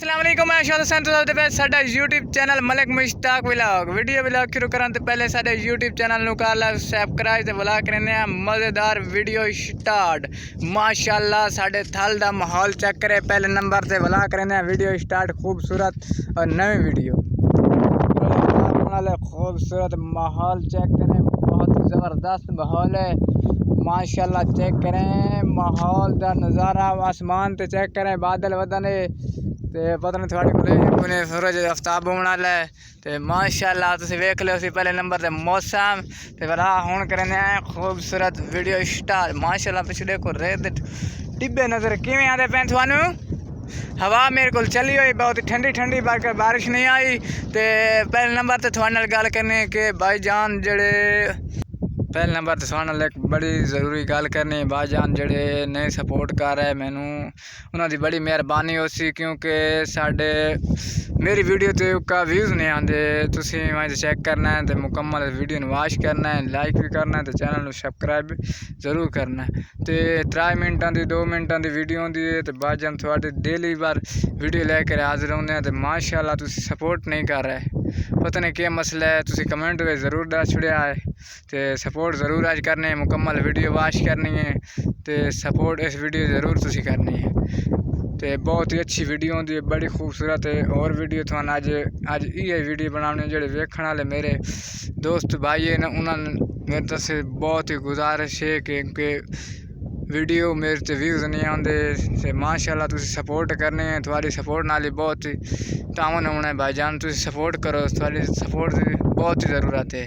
अस्सलाम वालेकुम मैं शाद हुसैन तो सबसे पहले साडा YouTube channel Malik Mushtaq vlog video शुरू करन तो पहले साडे YouTube चैनल नु कर ला सब्सक्राइब ते व्लॉग करने मज़ेदार वीडियो स्टार्ट। माशाल्लाह साडे थल दा माहौल चेक करे पहले नंबर ते व्लॉग करने वीडियो स्टार्ट खूबसूरत और नई वीडियो खूबसूरत माहौल चेक करें, बहुत ज़बरदस्त माहौल है माशाल्लाह। चेक करें माहौल का नज़ारा, आसमान तो चेक करें बादल वदन ते पता नहीं थोड़ी को सूरज आफ्ताब होने वाला है तो माशाल्लाह तुम वेख लो। पहले नंबर ते मौसम ते भला हुण करने खूबसूरत वीडियो स्टार्ट। माशाल्लाह पिछले देखो रेत टिब्बे नज़र किवें आते पे थानू। हवा मेरे को चली हुई बहुत ठंडी ठंडी बारिश नहीं आई। तो पहले नंबर ते थोड़े नाल गल करनी कि भाई जान जड़े पहले नंबर तो थोड़े नाल एक बड़ी ज़रूरी गल करनी भाईजान जड़े नहीं सपोर्ट कर रहे मैनू उन्होंने बड़ी मेहरबानी हो सी, क्योंकि साढ़े मेरी वीडियो तो का व्यूज़ नहीं आते। तुसी वहीं चेक करना है तो मुकम्मल वीडियो ਨੂੰ वाच करना है, लाइक भी करना है तो चैनल ਨੂੰ सब्सक्राइब जरूर करना है। तो 3 मिनटां दी 2 मिनटां दी वीडियो होंदी है तो भाईजान थोड़े डेली बार वीडियो लेकर हाजिर होंगे हैं। तो माशाल्लाह तुसी सपोर्ट नहीं कर रहे, पता नहीं क्या मसला है। तुसी कमेंट में ज़रूर दस छुड़िया है तो सपोर्ट ज़रूर अज करने, मुकम्मल वीडियो वाच करनी है तो सपोर्ट इस वीडियो ज़रूर तुसी करनी है। तो बहुत ही अच्छी वीडियो होंदी है, बड़ी खूबसूरत है। और वीडियो थानू अज ये वीडियो बनाने जो वेखण वाले मेरे दोस्त भाई है उन्होंने मेरे तरफ से बहुत ही गुजारिश है कि वीडियो मेरे ते व्यूज़ नहीं आते तो माशाल्लाह तुसी सपोर्ट करनी है। थोड़ी सपोर्ट नाल ही बहुत ही तावन होना है भाईजान, तुसी सपोर्ट करो, थोड़ी सपोर्ट की बहुत ही ज़रूरत है।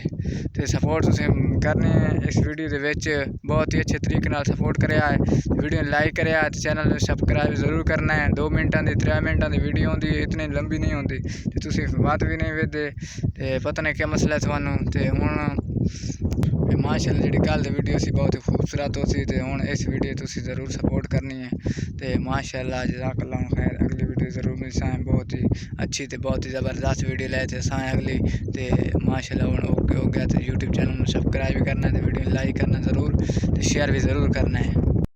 तो सपोर्ट तुसी करनी है। इस वीडियो के विच बहुत ही अच्छे तरीके नाल सपोर्ट कराया है, वीडियो लाइक कराया है तो चैनल में सब्सक्राइब जरूर करना है। 2 मिनटां दी 3 मिनटां दी वीडियो होंदी इतनी लंबी नहीं होंदी तो तुसी बात भी नहीं वेदे तो पता नहीं क्या मसला है थानू। तो हुण माशाल्लाह जी कल वीडियो सी बहुत ही खूबसूरत हो सी तो हुण इस वीडियो तुसी ज़रूर सपोर्ट करनी है। तो माशाल्लाह जज़ाकल्लाह खैर। अगली वीडियो ज़रूर मिलसा है, बहुत ही अच्छी तो बहुत ही ज़बरदस्त वीडियो ले थे असां अगली। तो माशाल्लाह हुण ओके हो गया तो यूट्यूब चैनल में सब्सक्राइब भी करना है तो वीडियो लाइक करना ज़रूर तो शेयर भी ज़रूर करना है।